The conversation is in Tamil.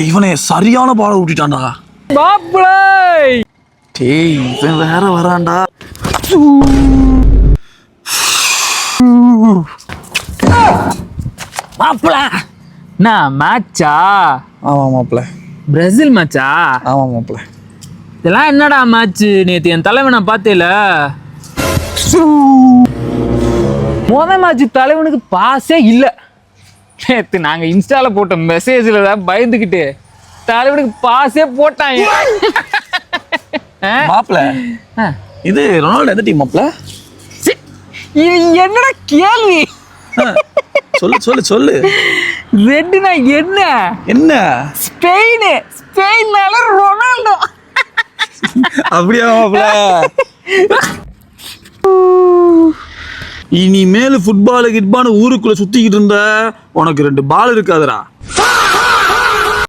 இவனே சரியான பாலை விட்டுட்டான்டா. மாப்பிளை டேய் இவன் வேற வரான்டா. மாப்பிளை என்ன மேட்சா? ஆமா மாப்பிள்ள. பிரேசில் மேட்சா? ஆமா மாப்பிள்ள. இதெல்லாம் என்னடா மேட்ச்? நேற்று என் தலைவனை பார்த்தேல, முதல் மேட்ச் தலைவனுக்கு பாஸே இல்லை. நேற்று நாங்கள் இன்ஸ்டாவில் போட்ட மெசேஜில் தான் பயந்துக்கிட்டு தலைவனுக்கு பாஸே போட்டாங்க. மாப்பிள்ள இது ரொனால்டோ எந்த டீம் மாப்பிள்ள? இது என்னடா கேள்வி? சொல்லு சொல்லு சொல்லு. ரெட்டுனா என்ன? என்ன? ஸ்பெயின். ஸ்பெயின்னால ரொனால்டோ. அப்படியா மாப்பிள்ள? இனிமேல் ஃபுட்பாலு கிட்பாலு ஊருக்குள்ள சுத்திக்கிட்டு இருந்த உனக்கு 2 பால் இருக்காதுடா.